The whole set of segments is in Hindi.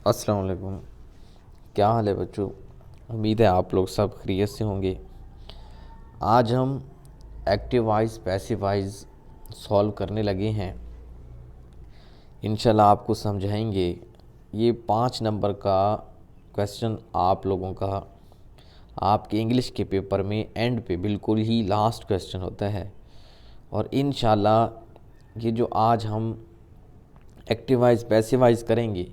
अस्सलाम वालेकुम। क्या हाल है बच्चों? उम्मीद है आप लोग सब खैरियत से होंगे। आज हम active voice passive wise solve करने लगे हैं। इंशाल्लाह आपको समझाएंगे। ये 5 नंबर का क्वेश्चन आप लोगों का आपके इंग्लिश के पेपर में एंड पे बिल्कुल ही लास्ट क्वेश्चन होता है। और इंशाल्लाह ये जो आज हम एक्टिव वाइज पैसिव वाइज करेंगे,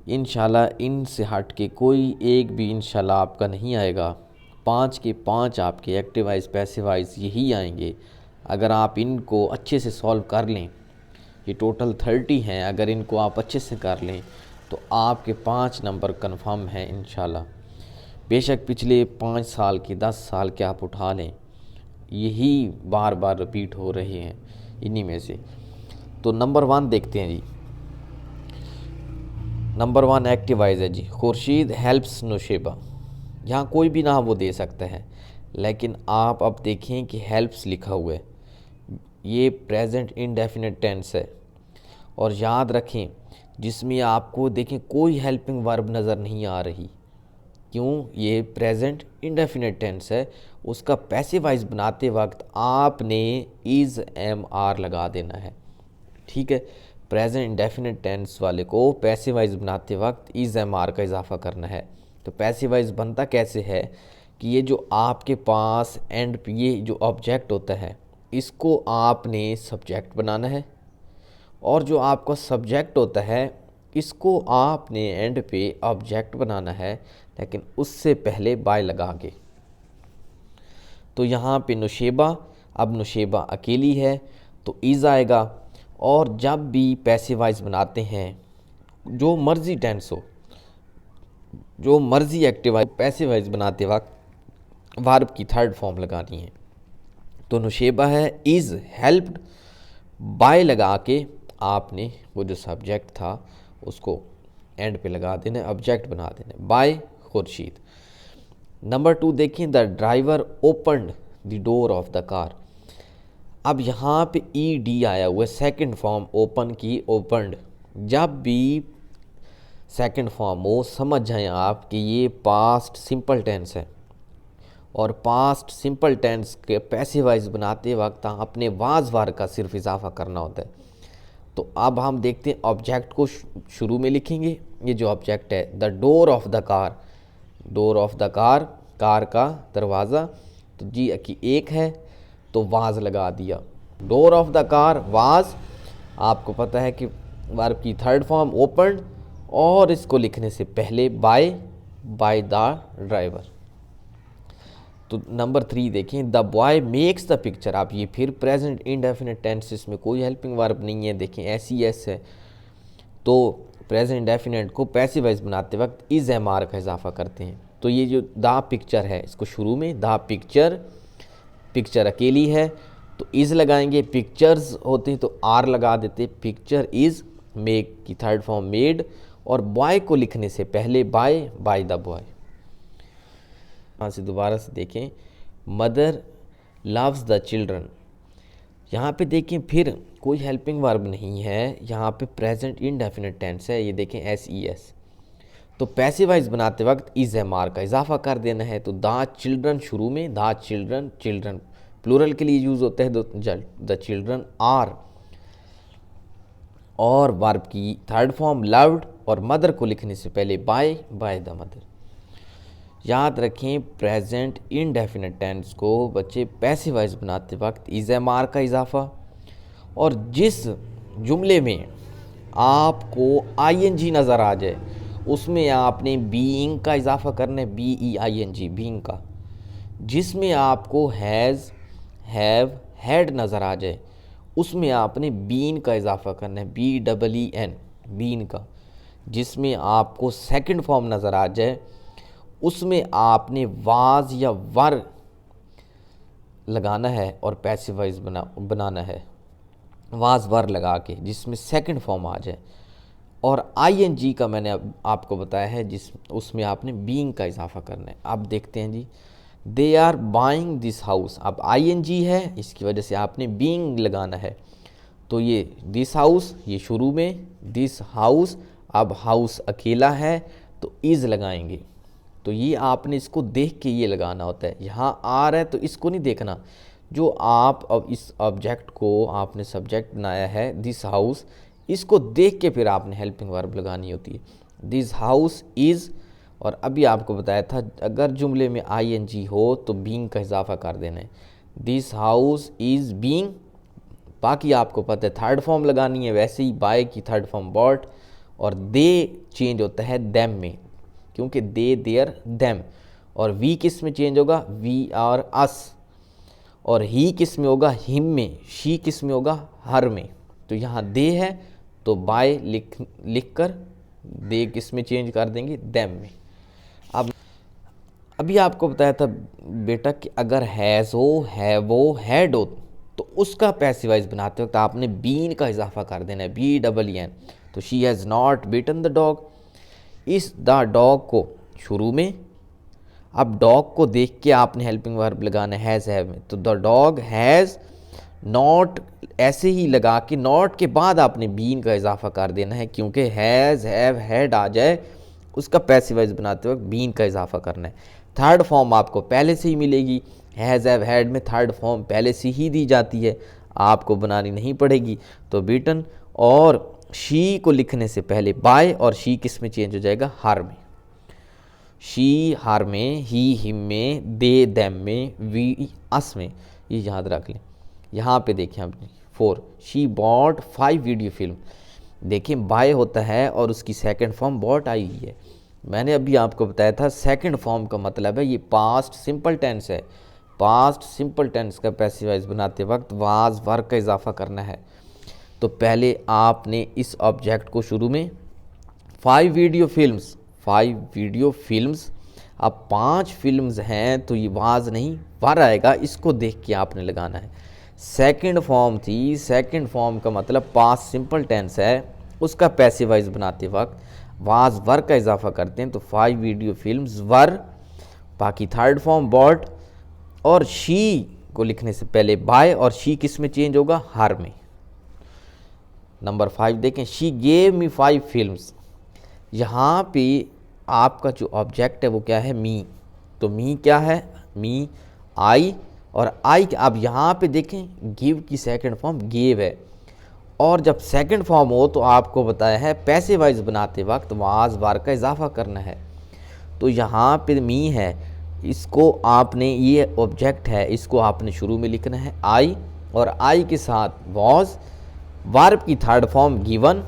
इंशाल्लाह इनसे हट के कोई एक भी इंशाल्लाह आपका नहीं आएगा। 5 के 5 आपके एक्टिव वाइज पैसिव वाइज यही आएंगे। अगर आप इनको अच्छे से सॉल्व कर लें, ये टोटल 30 हैं, अगर इनको आप अच्छे से कर लें तो आपके 5 नंबर कंफर्म हैं इंशाल्लाह। बेशक पिछले 5 साल के 10 साल के आप उठा लें, यही बार बार रिपीट हो रहे हैं इन्हीं में से। तो नंबर 1 देखते हैं जी। नंबर 1 एक्टिव वाइज है जी। खुर्शीद हेल्प्स नौशेबा। यहाँ कोई भी नाम वो दे सकता है, लेकिन आप अब देखें कि हेल्प्स लिखा हुआ है, ये प्रेजेंट इंडेफिनिट टेंस है। और याद रखें, जिसमें आपको देखें कोई हेल्पिंग वर्ब नज़र नहीं आ रही। क्यों? ये प्रेजेंट इंडेफिनिट टेंस है। उसका पैसिव वाइज बनाते वक्त आपने इज़ एम आर लगा देना है। ठीक है, प्रेजेंट इंडेफिनिट टेंस वाले को पैसिव वाइज बनाते वक्त इज़ एम आर का इजाफा करना है। तो पैसिव वाइज बनता कैसे है कि ये जो आपके पास एंड ये जो ऑब्जेक्ट होता है, इसको आपने सब्जेक्ट बनाना है, और जो आपका सब्जेक्ट होता है इसको आपने एंड पे ऑब्जेक्ट बनाना है, लेकिन उससे पहले बाय लगा के। तो यहाँ पे नुशेबा, अब नुशेबा अकेली है तो इज़ आएगा। और जब भी पैसिव वाइज बनाते हैं, जो मर्ज़ी टेंस हो, जो मर्ज़ी एक्टिव वाइज पैसिव वाइज बनाते वक्त वर्ब की थर्ड फॉर्म लगानी है। तो नुशेबा है इज़ हेल्प्ड, बाय लगा के आपने वो जो सब्जेक्ट था उसको एंड पे लगा देना, ऑब्जेक्ट बना देना, बाय खुर्शीद। नंबर 2 देखें, the driver opened the door of the car. अब यहाँ पे ई डी आया हुआ है, सेकंड फॉर्म ओपन की, ओपनड। जब भी सेकंड फॉर्म हो, समझ जाएं आप कि ये पास्ट सिंपल टेंस है, और पास्ट सिंपल टेंस के पैसिव वाइज बनाते वक्त अपने वाज वार का सिर्फ इजाफा करना होता है। तो अब हम देखते हैं, ऑब्जेक्ट को शुरू में लिखेंगे। ये जो ऑब्जेक्ट है, the door of the car, door of the car, car का दरवाज़ा, तो जी की एक है तो वाज लगा दिया। Door of the car was, आपको पता है कि वर्ब की थर्ड फॉर्म ओपन, और इसको लिखने से पहले बाय, बाय द ड्राइवर। तो नंबर 3 देखें, the boy makes the picture. आप ये फिर प्रेजेंट इंडेफिनिट टेंस, इसमें कोई हेल्पिंग वर्ब नहीं है, देखें एस ई एस है। तो प्रेजेंट इंडेफिनिट को पैसिव वाइज बनाते वक्त इज़ एम आर का इजाफा करते हैं। तो ये जो द पिक्चर है, इसको शुरू में द पिक्चर, पिक्चर अकेली है तो इज़ लगाएंगे, पिक्चर्स होते हैं तो आर लगा देते, पिक्चर इज़, मेक की थर्ड फॉर्म मेड, और बॉय को लिखने से पहले बाय, बाय द बॉय। यहाँ से दोबारा से देखें, मदर लव्स द चिल्ड्रन। यहाँ पे देखें फिर कोई हेल्पिंग वर्ब नहीं है, यहाँ पे प्रेजेंट इंडेफिनिट टेंस है, ये देखें एस ई एस। तो पैसिव वाइज बनाते वक्त इज़ एम आर का इजाफा कर देना है। तो द चिल्ड्रन शुरू में, द चिल्ड्रन, चिल्ड्रन प्लूरल के लिए यूज़ होता है, द चिल्ड्रन आर, और वर्ब की थर्ड फॉर्म लव्ड, और मदर को लिखने से पहले बाय, बाय द मदर। याद रखें, प्रेजेंट इंडेफिनिट टेंस को बच्चे पैसिव वाइज बनाते वक्त इज़ एम आर का इजाफा, और जिस जुमले में आपको आई एन जी नज़र आ जाए उसमें आपने बीइंग का इजाफा करना है, B E I N G, being का। जिसमें आपको हैज़, हैव, हैड नज़र आ जाए उसमें आपने बीन का इजाफा करना है, B double E N, been का। जिसमें आपको सेकंड फॉर्म नज़र आ जाए उसमें आपने वाज या वर लगाना है और पैसिव वाइज बनाना है, वाज वर लगा के, जिसमें सेकंड फॉर्म आ जाए। और आई एन जी का मैंने अब आपको बताया है, जिस उसमें आपने बीइंग का इजाफा करना है। अब देखते हैं जी, they are buying this house. अब आई एन जी है, इसकी वजह से आपने बीइंग लगाना है। तो ये दिस हाउस, ये शुरू में, दिस हाउस, अब हाउस अकेला है तो इज़ लगाएंगे। तो ये आपने इसको देख के ये लगाना होता है। यहाँ आर है तो इसको नहीं देखना, जो आप अब इस ऑब्जेक्ट को आपने सब्जेक्ट बनाया है दिस हाउस, इसको देख के फिर आपने हेल्पिंग वर्ब लगानी होती है। दिस हाउस इज़, और अभी आपको बताया था अगर जुमले में आईएनजी हो तो बीइंग का इजाफा कर देना है। This house is being. बाकी आपको पता है थर्ड फॉर्म लगानी है, वैसे ही बाय की थर्ड फॉर्म बॉट, और दे चेंज होता है देम में, क्योंकि दे देयर देम। और वी किस में चेंज होगा, वी आर अस। और ही किस में होगा, हिम में। शी किस में होगा, हर में। तो यहाँ दे है तो बाय लिख कर दे किस में चेंज कर देंगे, देम में। अब अभी आपको बताया था बेटा कि अगर हैज़ हो, हैव हो, हैड हो तो उसका पैसिवाइज बनाते वक्त आपने बीन का इजाफा कर देना है, BEEN। तो she has not beaten the dog. इस द डॉग को शुरू में, अब डॉग को देख के आपने हेल्पिंग वर्ब लगाना है हैज़ हैव में। तो द डॉग हैज़ नॉट ऐसे ही लगा के नॉट के बाद आपने बीन का इजाफा कर देना है, क्योंकि हैज़ हैव हैड आ जाए उसका पैसिवाइज बनाते वक्त बीन का इजाफा करना है। थर्ड फॉर्म आपको पहले से ही मिलेगी, हैज़ हैव हैड में थर्ड फॉर्म पहले से ही दी जाती है, आपको बनानी नहीं पड़ेगी। तो बीटन और शी को लिखने से पहले बाय, और शी किस में चेंज हो जाएगा, हर में। शी हर में, ही हिम में, दे देम में, वी अस में। ये याद रख लें। यहाँ पे देखें आपने 4, शी बॉट 5 वीडियो फिल्म। देखें बाय होता है और उसकी सेकंड फॉर्म बॉट आई हुई है। मैंने अभी आपको बताया था सेकंड फॉर्म का मतलब है ये पास्ट सिंपल टेंस है। पास्ट सिंपल टेंस का पैसिवाइज बनाते वक्त वाज वर्क का इजाफा करना है। तो पहले आपने इस ऑब्जेक्ट को शुरू में 5 वीडियो फिल्म्स, 5 वीडियो फिल्म्स, अब 5 फिल्म्स हैं तो ये वाज नहीं वर आएगा, इसको देख के आपने लगाना है। सेकंड फॉर्म थी, सेकंड फॉर्म का मतलब पास्ट सिंपल टेंस है, उसका पैसिवाइज बनाते वक्त वाज वर का इजाफा करते हैं। तो 5 वीडियो फिल्म्स वर, बाकी थर्ड फॉर्म बॉट, और शी को लिखने से पहले बाय, और शी किस में चेंज होगा, हर में। नंबर 5 देखें, शी गेव मी 5 फिल्म्स। यहाँ पे आपका जो ऑब्जेक्ट है वो क्या है, मी। तो मी क्या है, मी, आई, और आई अब यहाँ पे देखें गिव की सेकंड फॉर्म गेव है, और जब सेकंड फॉर्म हो तो आपको बताया है पैसिवाइज बनाते वक्त वाज वार का इजाफा करना है। तो यहाँ पे मी है, इसको आपने, ये ऑब्जेक्ट है, इसको आपने शुरू में लिखना है आई, और आई के साथ वाज, वर्ब की थर्ड फॉर्म गिवन,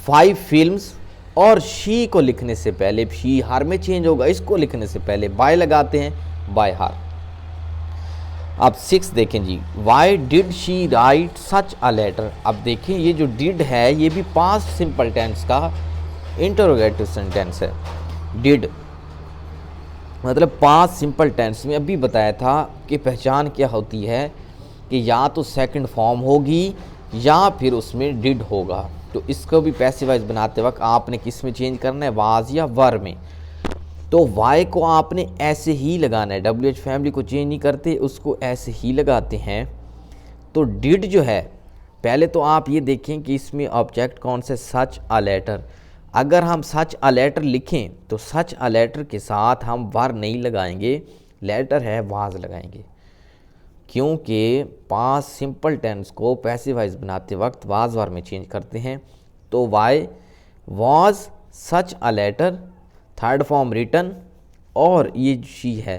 5 फिल्म्स, और शी को लिखने से पहले, शी हर में चेंज होगा, इसको लिखने से पहले बाय लगाते हैं, बाय हर। अब 6 देखें जी, why did she write such a letter. अब देखें ये जो डिड है ये भी पास्ट सिंपल टेंस का इंटरोगेटिव सेंटेंस है। डिड मतलब पास्ट सिंपल टेंस में अभी बताया था कि पहचान क्या होती है कि या तो सेकंड फॉर्म होगी या फिर उसमें डिड होगा। तो इसको भी पैसिवाइज बनाते वक्त आपने किस में चेंज करना है, वाज या वर में। तो वाई को आपने ऐसे ही लगाना है, WH फैमिली को चेंज नहीं करते, उसको ऐसे ही लगाते हैं। तो डिड जो है, पहले तो आप ये देखें कि इसमें ऑब्जेक्ट कौन से, सच अ लेटर। अगर हम सच अ लेटर लिखें तो सच अ लेटर के साथ हम वर नहीं लगाएंगे, लेटर है वाज लगाएंगे, क्योंकि पास्ट सिंपल टेंस को पैसिवाइज बनाते वक्त वाज वर में चेंज करते हैं। तो why was such a letter, third form written, और ये शी है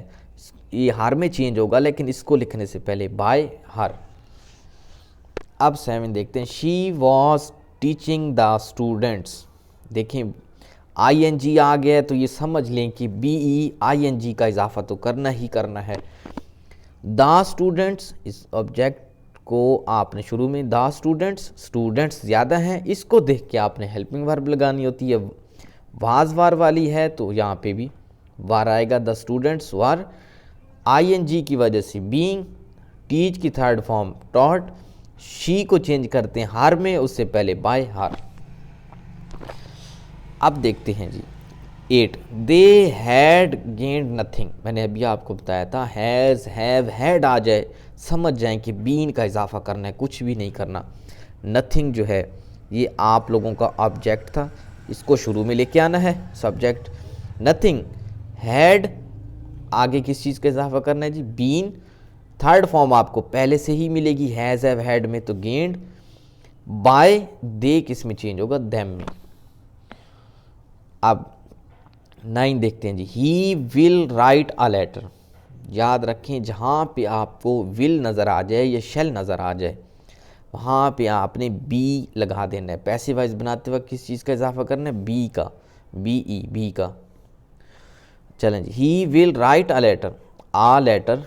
ये हर में चेंज होगा, लेकिन इसको लिखने से पहले बाय हर। अब 7 देखते हैं, she was teaching the students. देखें ING आ गया तो ये समझ लें कि BEING का इजाफा तो करना ही करना है। द स्टूडेंट्स, इस ऑब्जेक्ट को आपने शुरू में द स्टूडेंट्स, स्टूडेंट्स ज़्यादा हैं, इसको देख के आपने हेल्पिंग वर्ब लगानी होती है। वाज वार वाली है तो यहाँ पे भी वार आएगा, द स्टूडेंट्स वार। ING की वजह से बीइंग, टीच की थर्ड फॉर्म टॉट, शी को चेंज करते हैं हर में, उससे पहले बाय हर। अब देखते हैं जी 8, दे हैड गेन्ड नथिंग। मैंने अभी आपको बताया था हैज़ हैव हैड आ जाए समझ जाएं कि बीन का इजाफा करना है, कुछ भी नहीं करना। नथिंग जो है ये आप लोगों का ऑब्जेक्ट था, इसको शुरू में लेके आना है सब्जेक्ट, नथिंग, हैड, आगे किस चीज़ का इजाफा करना है जी, बीन, थर्ड फॉर्म आपको पहले से ही मिलेगी हैज़ हैव हैड में, तो गेंड, बाय, दे किस में चेंज होगा, देम में। अब 9 देखते हैं जी, he will write a letter. याद रखें जहाँ पे आपको विल नज़र आ जाए या शेल नज़र आ जाए वहाँ पे आपने बी लगा देना है। पैसिव वॉइस बनाते वक्त किस चीज़ का इजाफा करना है, बी का, बी ई, बी का। चलें जी, he will write a letter, a letter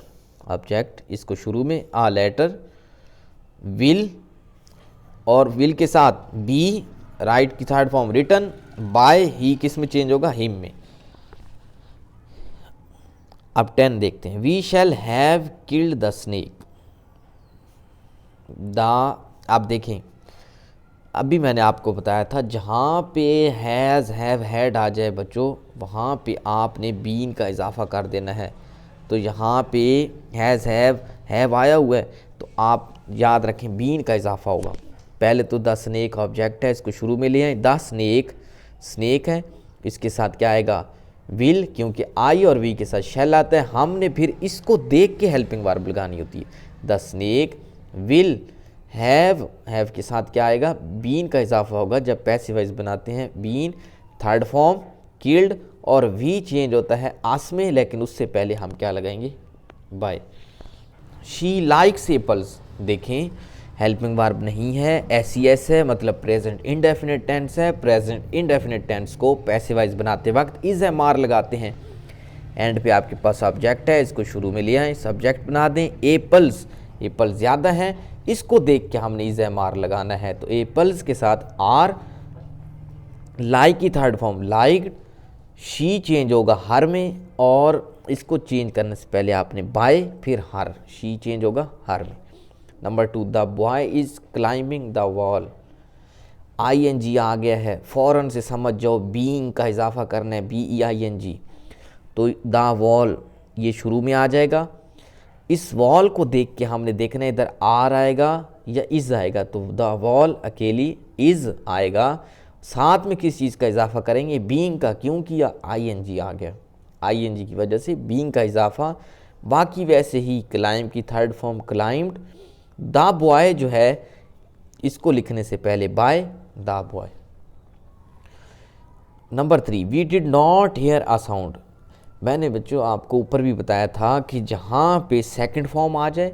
object, इसको शुरू में आ लेटर, विल और विल के साथ बी, राइट की third form written, by, he किस में चेंज होगा, हिम में। अब 10 देखते हैं, we shall have killed the snake. आप देखें अभी मैंने आपको बताया था जहाँ पे हैज़ हैव हैड आ जाए बच्चों वहाँ पे आपने बीन का इजाफा कर देना है। तो यहाँ पे हैज़ हैव आया हुआ है तो आप याद रखें बीन का इजाफा होगा। पहले तो द स्नेक ऑब्जेक्ट है, इसको शुरू में ले आए, द स्नेक स्नेक है, इसके साथ क्या आएगा, विल, क्योंकि आई और वी के साथ शैल आता है, हमने फिर इसको देख के हेल्पिंग वर्ब लगानी होती है। द स्नेक विल हैव के साथ क्या आएगा, बीन का इजाफा होगा जब पैसिव वॉइस बनाते हैं, बीन, थर्ड फॉर्म किल्ड, और वी चेंज होता है आस में, लेकिन उससे पहले हम क्या लगाएंगे, बाय। शी लाइक्स एप्पल्स, देखें हेल्पिंग वर्ब नहीं है, एस है, मतलब प्रेजेंट इनडेफिनिट टेंस है। प्रेजेंट इनडेफिनिट टेंस को पैसिव वॉइस बनाते वक्त इज एम आर लगाते हैं। एंड पे आपके पास ऑब्जेक्ट है, इसको शुरू में ले आए, सब्जेक्ट बना दें, एप्पल्स, एप्पल ज़्यादा है, इसको देख के हमने इज एम आर लगाना है, तो एप्पल्स के साथ आर, लाइक की third form like, she change होगा हर में, और इसको चेंज करने से पहले आपने बाय फिर हर, शी चेंज होगा हर में। Number 2, the boy is climbing the wall, ING आ गया है, फ़ौरन से समझ जाओ बीइंग का इजाफा करना है, BEING, तो द वॉल ये शुरू में आ जाएगा। इस वॉल को देख के हमने देखना है इधर आर आएगा या इज़ आएगा, तो द वॉल अकेली इज़ आएगा, साथ में किस चीज़ का इजाफा करेंगे, बीइंग का, क्यों किया, ING आ गया, ING की वजह से बीइंग का इजाफा। बाकी वैसे ही क्लाइंब की third form climbed, the boy जो है इसको लिखने से पहले by, the boy. Number 3, we did not hear a sound. मैंने बच्चों आपको ऊपर भी बताया था कि जहाँ पे सेकंड फॉर्म आ जाए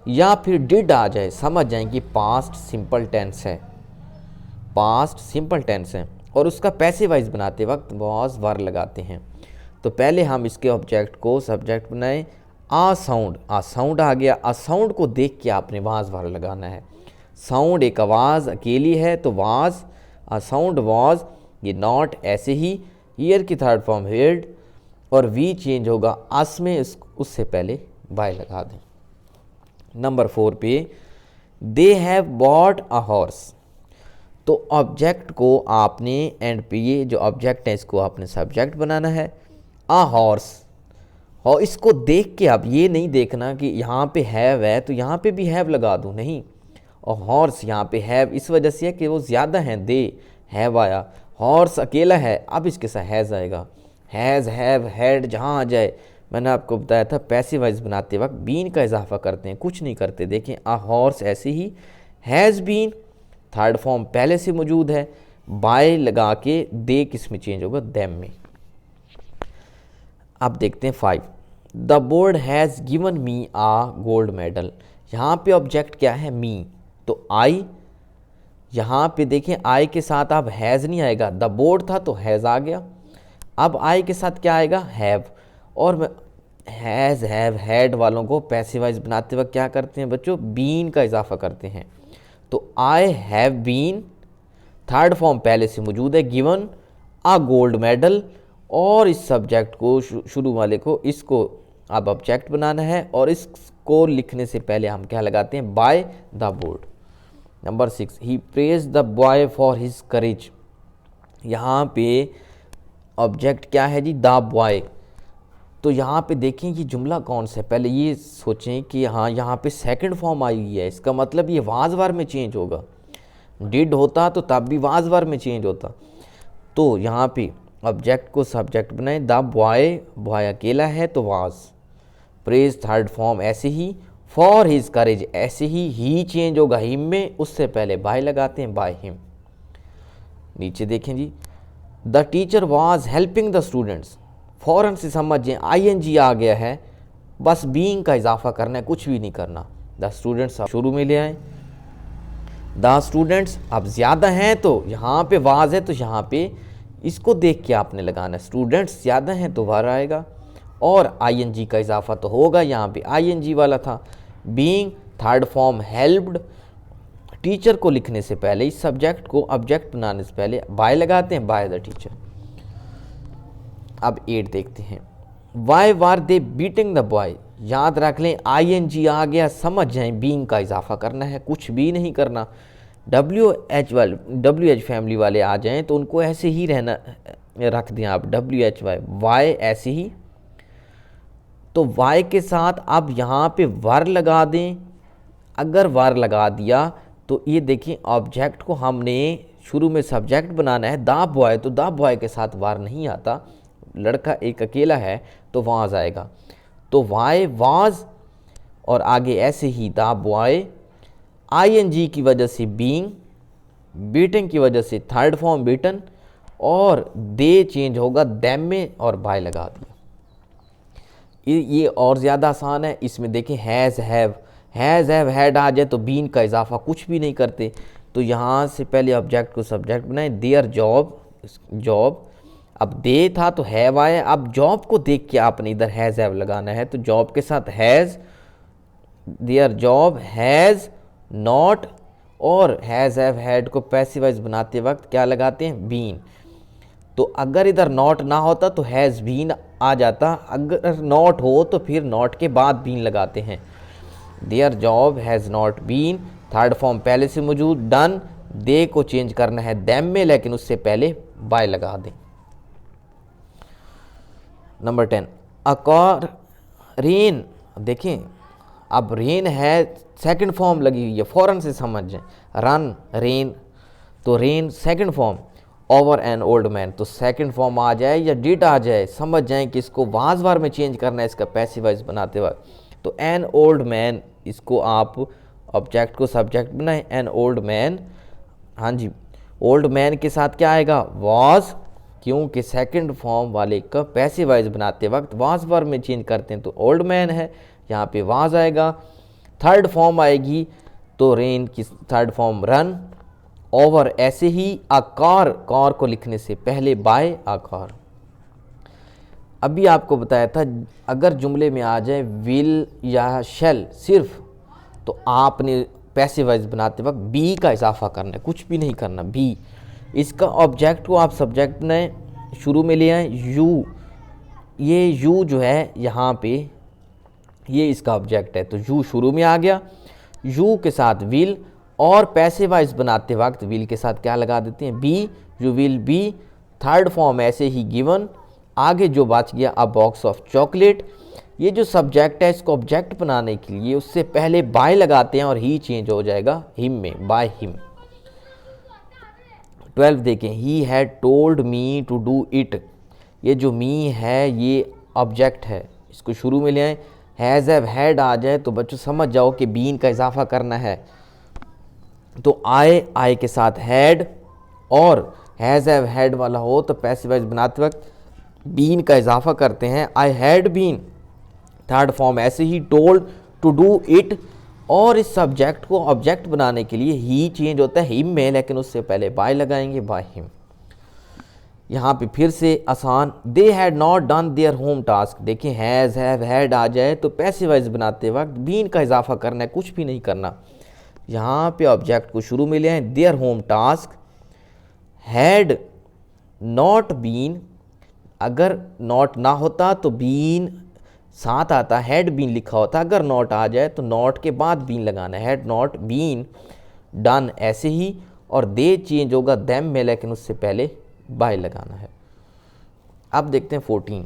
या फिर डिड आ जाए समझ जाएं कि पास्ट सिंपल टेंस है, पास्ट सिंपल टेंस है, और उसका पैसिव वॉइस बनाते वक्त वॉज वर लगाते हैं। तो पहले हम इसके ऑब्जेक्ट को सब्जेक्ट बनाएं, आ साउंड आ गया, आ साउंड को देख के आपने वाज वर लगाना है। साउंड एक आवाज़ अकेली है तो वाज, आ साउंड वाज, ये नॉट ऐसे ही, ईयर की थर्ड फॉर्म हेयर्ड, और वी चेंज होगा अस में, उससे पहले बाय लगा दें। नंबर 4 पे, they have bought a horse, तो ऑब्जेक्ट को आपने एंड पे ये जो ऑब्जेक्ट है इसको आपने सब्जेक्ट बनाना है, आ हॉर्स, और इसको देख के आप ये नहीं देखना कि यहाँ पे हैव है तो यहाँ पे भी हैव लगा दूँ, नहीं, और हॉर्स यहाँ पे हैव इस वजह से है कि वो ज़्यादा हैं, दे हैव आया, हॉर्स अकेला है, अब इसके साथ हैज़ आएगा, हैज़ हैव हैड जहाँ आ जाए। मैंने आपको बताया था पैसिव वॉइस बनाते वक्त बीन का इजाफा करते हैं, कुछ नहीं करते। देखें आ हॉर्स ऐसे ही, हैज़ बीन थर्ड फॉर्म पहले से मौजूद है, बाय लगा के दे किस में चेंज होगा, देम में। अब देखते हैं 5, the board has given me a gold medal. यहाँ पे ऑब्जेक्ट क्या है, मी, तो आई, यहाँ पे देखें आई के साथ अब हैज़ नहीं आएगा, द बोर्ड था तो हैज़ आ गया, अब आई के साथ क्या आएगा, हैव, और हैज़ हैव हैड वालों को पैसिव वॉइस बनाते वक्त क्या करते हैं बच्चों, बीन का इजाफा करते हैं। तो I have been third form पहले से मौजूद है, गिवन आ गोल्ड मेडल, और इस सब्जेक्ट को शुरू वाले को इसको अब ऑब्जेक्ट बनाना है, और इसको लिखने से पहले हम क्या लगाते हैं, by the board. Number 6, he praise the boy for his courage. यहाँ पे ऑब्जेक्ट क्या है जी, द बॉय, तो यहाँ पे देखें ये जुमला कौन सा है, पहले ये सोचें कि हाँ यहाँ पे सेकंड फॉर्म आई हुई है, इसका मतलब ये वाज वर में चेंज होगा। डिड होता तो तब भी वाज वर में चेंज होता, तो यहाँ पे ऑब्जेक्ट को सब्जेक्ट बनाएं, द बॉय, बॉय अकेला है तो वाज, प्रेज थर्ड फॉर्म ऐसे ही, फॉर हिज करेज ऐसे ही चेंज होगा हिम में, उससे पहले बाय लगाते हैं, बाय हिम। नीचे देखें जी, the teacher was helping the students, फ़ौरन से समझें आईएनजी आ गया है, बस बीइंग का इजाफा करना है, कुछ भी नहीं करना। द स्टूडेंट्स आप शुरू में ले आए, द स्टूडेंट्स अब ज़्यादा हैं तो यहाँ पे वाज है तो यहाँ पे इसको देख के आपने लगाना है, स्टूडेंट्स ज़्यादा हैं तो वार आएगा, और आईएनजी का इजाफा तो होगा, यहाँ पे आईएनजी वाला था। Being third form helped, teacher को लिखने से पहले इस सब्जेक्ट को ऑब्जेक्ट बनाने से पहले बाय लगाते हैं, बाय द टीचर। अब 8 देखते हैं, why were they beating the boy, याद रख लें आईएनजी आ गया, समझ जाएं बीइंग का इजाफा करना है, कुछ भी नहीं करना। WH फैमिली वाले आ जाएं तो उनको ऐसे ही रहना, रख दें आप WHY, वाई ऐसे ही, तो वाई के साथ अब यहाँ पे वर लगा दें। अगर वर लगा दिया तो ये देखिए ऑब्जेक्ट को हमने शुरू में सब्जेक्ट बनाना है, द बॉय, तो द बॉय के साथ वर नहीं आता, लड़का एक अकेला है तो वाज आएगा, तो वाई वाज, और आगे ऐसे ही द बॉय, आईएनजी की वजह से बीइंग, बीटिंग की वजह से थर्ड फॉर्म बीटन, और दे चेंज होगा देम में और बाय लगा दिया। ये और ज़्यादा आसान है, इसमें देखें हैज़ हैव हैड आ जाए तो बीन का इजाफा कुछ भी नहीं करते, तो यहाँ से पहले ऑब्जेक्ट को सब्जेक्ट बनाएं, देयर जॉब, जॉब, अब दे था तो हैव आया, अब जॉब को देख के आपने इधर हैज़ हैव लगाना है, तो जॉब के साथ has, there job has not, और हैज़ हैव हैड को पैसिव वॉइस बनाते वक्त क्या लगाते हैं, बीन। तो अगर इधर नॉट ना होता तो हैज़ बीन आ जाता, अगर नॉट हो तो फिर नॉट के बाद बीन लगाते हैं। Their job has not been, third form पहले से मौजूद, डन, दे को चेंज करना है देम में, लेकिन उससे पहले बाय लगा दें। नंबर 10, अकार रेन, देखें अब रेन है, सेकंड फॉर्म लगी हुई है, फ़ौरन से समझ जाएं, रन रेन, तो rain second form, over an old man, तो सेकंड फॉर्म आ जाए या डिड आ जाए, समझ जाएं कि इसको वाज वार में चेंज करना है इसका पैसिव वॉइस बनाते वक्त, तो एन ओल्ड मैन, इसको आप ऑब्जेक्ट को सब्जेक्ट बनाएं, एन ओल्ड मैन, हाँ जी, ओल्ड मैन के साथ क्या आएगा, वाज, क्योंकि सेकंड फॉर्म वाले का पैसिव वॉइस बनाते वक्त वाज वार में चेंज करते हैं, तो ओल्ड मैन है, यहाँ पे वाज आएगा। थर्ड फॉर्म आएगी तो रेन की थर्ड फॉर्म रन, ओवर ऐसे ही, अकार, कार को लिखने से पहले बाय, अकार। अभी आपको बताया था अगर जुमले में आ जाए विल या शैल सिर्फ, तो आपने पैसिव वॉइस बनाते वक्त बी का इजाफा करना है, कुछ भी नहीं करना, बी। इसका ऑब्जेक्ट को आप सब्जेक्ट बनाएं, शुरू में ले आए यू, ये यू जो है यहाँ पे ये इसका ऑब्जेक्ट है, तो यू शुरू में आ गया, यू के साथ विल, और पैसिव वॉइस बनाते वक्त विल के साथ क्या लगा देते हैं, B, you will be, third form ऐसे ही गिवन, आगे जो बच गया अ बॉक्स ऑफ चॉकलेट, ये जो सब्जेक्ट है इसको ऑब्जेक्ट बनाने के लिए उससे पहले बाय लगाते हैं और ही चेंज हो जाएगा हिम में, बाय हिम। 12 देखें, he had told me to do it, ये जो मी है ये ऑब्जेक्ट है, इसको शुरू में ले आए, हैज़ हैव हैड आ जाए तो बच्चों समझ जाओ कि बीन का इजाफा करना है, तो आई के साथ हैड, और हैज़ हैव हैड वाला हो तो पैसिव वॉइस बनाते वक्त बीन का इजाफा करते हैं, I had been, third form ऐसे ही, टोल्ड टू डू इट, और इस सब्जेक्ट को ऑब्जेक्ट बनाने के लिए ही चेंज होता है हिम में, लेकिन उससे पहले बाय लगाएंगे, बाय हिम। यहाँ पे फिर से आसान, they had not done there home task, देखें हैज़ हैव हैड आ जाए तो पैसिव वॉइस बनाते वक्त बीन का इजाफा करना है, कुछ भी नहीं करना। यहाँ पे ऑब्जेक्ट को शुरू में ले आए, their home task, had not been, अगर नॉट ना होता तो बीन साथ आता, हैड बीन लिखा होता, अगर नॉट आ जाए तो नॉट के बाद बीन लगाना है, हैड नॉट बीन डन ऐसे ही, और दे चेंज होगा देम में, लेकिन उससे पहले बाय लगाना है। अब देखते हैं 14,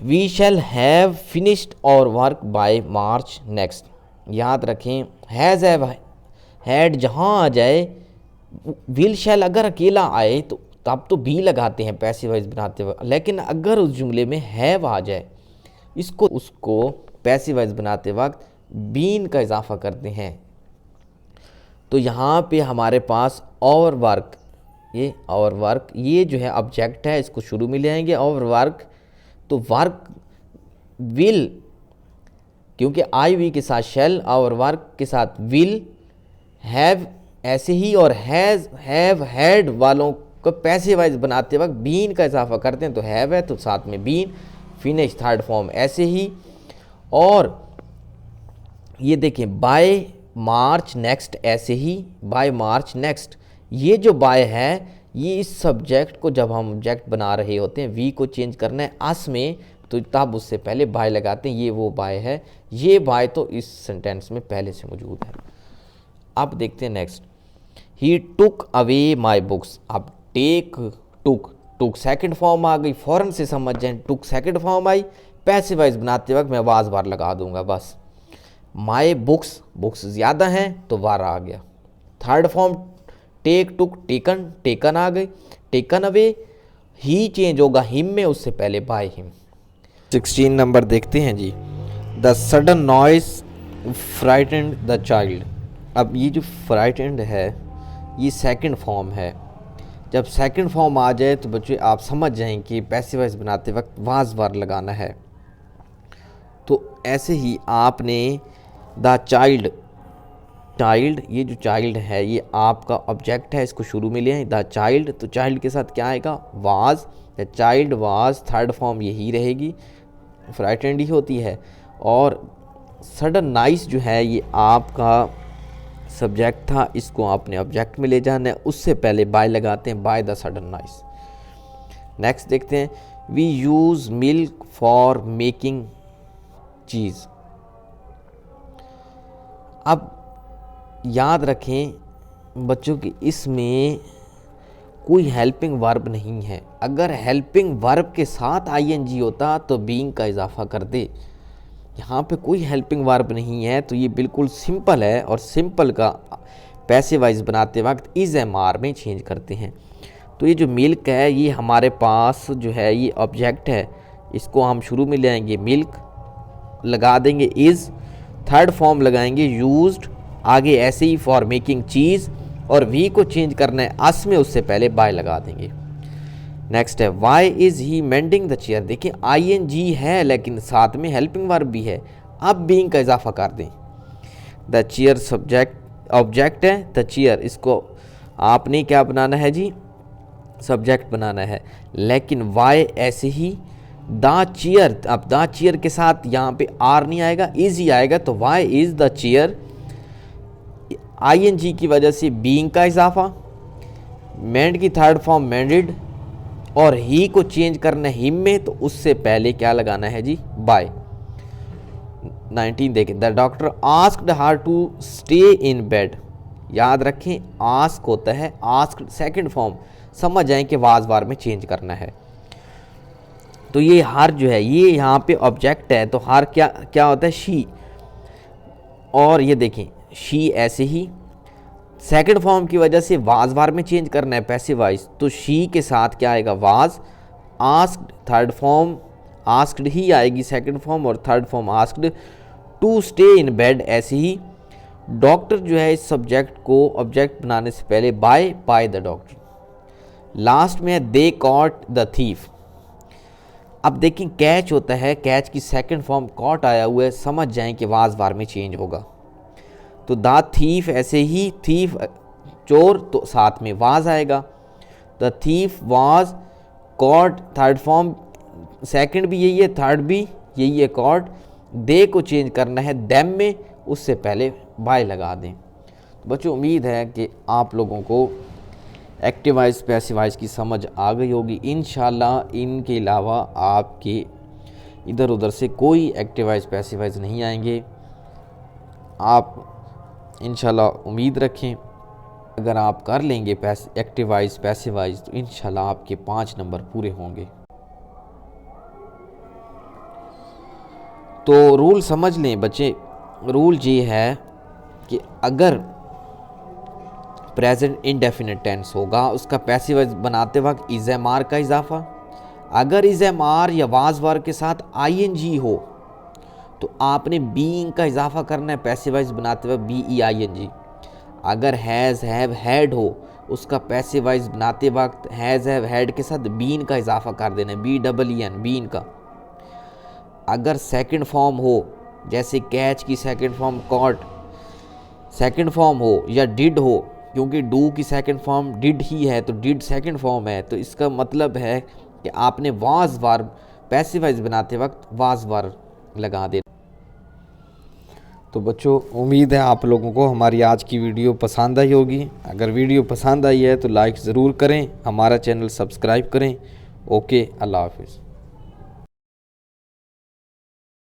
वी शैल हैव फिनिश्ड और वर्क बाय मार्च नेक्स्ट, याद रखें हैज़ हैव हैड जहाँ आ जाए विल शैल अगर अकेला आए तो तब तो बी लगाते हैं पैसिव वॉइस बनाते वक्त, लेकिन अगर उस जुमले में हैव आ जाए इसको उसको पैसिव वॉइस बनाते वक्त बीन का इजाफा करते हैं। तो यहाँ पे हमारे पास और वर्क, ये जो है ऑब्जेक्ट है, इसको शुरू में ले आएंगे। और वर्क, तो वर्क विल, क्योंकि आई वी के साथ शेल और वर्क के साथ विल, हैव ऐसे ही, और हैज़ हैव हैड वालों को पैसिव वॉइस बनाते वक्त बीन का इजाफा करते हैं। तो हैव है तो साथ में बीन, फिनिश थर्ड फॉर्म ऐसे ही। और ये देखें बाय मार्च नेक्स्ट ऐसे ही, बाय मार्च नेक्स्ट, ये जो बाय है ये इस सब्जेक्ट को जब हम ऑब्जेक्ट बना रहे होते हैं, वी को चेंज करना है अस में, तो तब उससे पहले बाय लगाते हैं। ये वो बाय है, ये बाय तो इस सेंटेंस में पहले से मौजूद है। अब देखते हैं next, he took away my books. अब टेक, टुक सेकंड फॉर्म आ गई, फ़ौरन से समझ जाएं, टुक second form I, passive voice बनाते वक्त मैं वाज वार लगा दूंगा बस। माई बुक्स ज़्यादा हैं तो वार आ गया। Third form take, took, taken आ गई, टेकन अवे, ही चेंज होगा हिम में, उससे पहले बाय हिम। 16 नंबर देखते हैं जी, the sudden noise frightened the child. अब ये जो फ्राइटेंड है ये सेकंड फॉर्म है। जब सेकंड फॉर्म आ जाए तो बच्चे आप समझ जाएं कि पैसिव वॉइस बनाते वक्त वाज वार लगाना है। तो ऐसे ही आपने द चाइल्ड, ये जो चाइल्ड है ये आपका ऑब्जेक्ट है, इसको शुरू में ले आए द चाइल्ड, तो चाइल्ड के साथ क्या आएगा was, the child was, third form यही रहेगी, फ्राइटेंड ही होती है। और सडन नाइस जो है ये आपका सब्जेक्ट था, इसको आपने ऑब्जेक्ट में ले जाना है, उससे पहले बाय लगाते हैं, by the sudden noise. Next देखते हैं, we use milk for making cheese. अब याद रखें बच्चों कि इसमें कोई हेल्पिंग वर्ब नहीं है। अगर हेल्पिंग वर्ब के साथ आईएनजी होता तो बीइंग का इजाफा कर दे। यहाँ पे कोई हेल्पिंग वर्ब नहीं है तो ये बिल्कुल सिंपल है, और सिंपल का पैसिव वॉइस बनाते वक्त इज एम आर में चेंज करते हैं। तो ये जो मिल्क है ये हमारे पास जो है ये ऑब्जेक्ट है, इसको हम शुरू में ले आएंगे, मिल्क लगा देंगे इज़, थर्ड फॉर्म लगाएंगे यूज्ड, आगे ऐसे ही फॉर मेकिंग चीज़, और वी को चेंज करना है अस में, उससे पहले बाय लगा देंगे। नेक्स्ट है why is he mending the chair. देखिए आईएनजी है लेकिन साथ में हेल्पिंग वर्ब भी है, अब बीइंग का इजाफा कर दें। द चेयर सब्जेक्ट ऑब्जेक्ट है, द चेयर इसको आपने क्या बनाना है जी, सब्जेक्ट बनाना है, लेकिन वाई ऐसे ही द चेयर, अब द चेयर के साथ यहाँ पे आर नहीं आएगा, इज ही आएगा, तो why is the chair, ING की वजह से बीइंग का इजाफा, मेंड की थर्ड फॉर्म मेंडेड, और ही को चेंज करना है हिम में, तो उससे पहले क्या लगाना है जी बाय। 19 देखें, the doctor asked her to stay in bed. याद रखें आस्क होता है, आस्क्ड सेकंड फॉर्म, समझ जाएं कि वाज वार में चेंज करना है। तो ये हर जो है ये यहाँ पे ऑब्जेक्ट है, तो हर क्या होता है शी, और ये देखें शी ऐसे ही सेकंड फॉर्म की वजह से वाज वार में चेंज करना है पैसिव वॉइस, तो शी के साथ क्या आएगा was, asked third form, asked ही आएगी सेकंड फॉर्म, और third form asked, to stay in bed ऐसे ही। डॉक्टर जो है इस सब्जेक्ट को ऑब्जेक्ट बनाने से पहले बाय द डॉक्टर। लास्ट में है दे कॉट द थीफ। अब देखें कैच होता है, कैच की सेकंड फॉर्म कॉट आया हुआ है, समझ जाएं कि वाज वार में चेंज होगा। तो द थीफ ऐसे ही, थीफ चोर, तो साथ में वाज आएगा, the thief was cot, third form second भी यही है, थर्ड भी यही है कॉट, दे को चेंज करना है देम में, उससे पहले बाय लगा दें। तो बच्चों उम्मीद है कि आप लोगों को एक्टिव वॉइस पैसिव वॉइस की समझ आ गई होगी। इंशाल्लाह इनके अलावा आपके इधर उधर से कोई एक्टिव वॉइस पैसिव वॉइस नहीं आएंगे, आप इंशाल्लाह उम्मीद रखें। अगर आप कर लेंगे एक्टिव वॉइस पैसिव वॉइस तो इंशाल्लाह आपके 5 नंबर पूरे होंगे। तो रूल समझ लें बच्चे, रूल ये है कि अगर प्रेजेंट इंडेफिनिट टेंस होगा, उसका पैसिव वॉइस बनाते वक्त इज एम आर का इजाफा। अगर इज एम आर या वाज वर्ब के साथ आई एन जी हो तो आपने बीइंग का इजाफा करना है पैसिव वॉइस बनाते वक्त बी ई आई एन जी। अगर हैज़ हैव हैड हो उसका पैसिव वॉइस बनाते वक्त हैज़ हैव हैड के साथ बीन का इजाफा कर देना है, B double E N, been का। अगर सेकंड फॉर्म हो, जैसे कैच की second form caught second form हो, या डिड हो, क्योंकि डू की सेकंड फॉर्म डिड ही है तो डिड सेकंड फॉर्म है, तो इसका मतलब है कि आपने वाज वर्ब पैसिव वॉइस बनाते वक्त वाज वर्ब लगा देना। तो बच्चों, उम्मीद है आप लोगों को हमारी आज की वीडियो पसंद आई होगी। अगर वीडियो पसंद आई है तो लाइक ज़रूर करें, हमारा चैनल सब्सक्राइब करें। ओके, अल्लाह हाफिज़।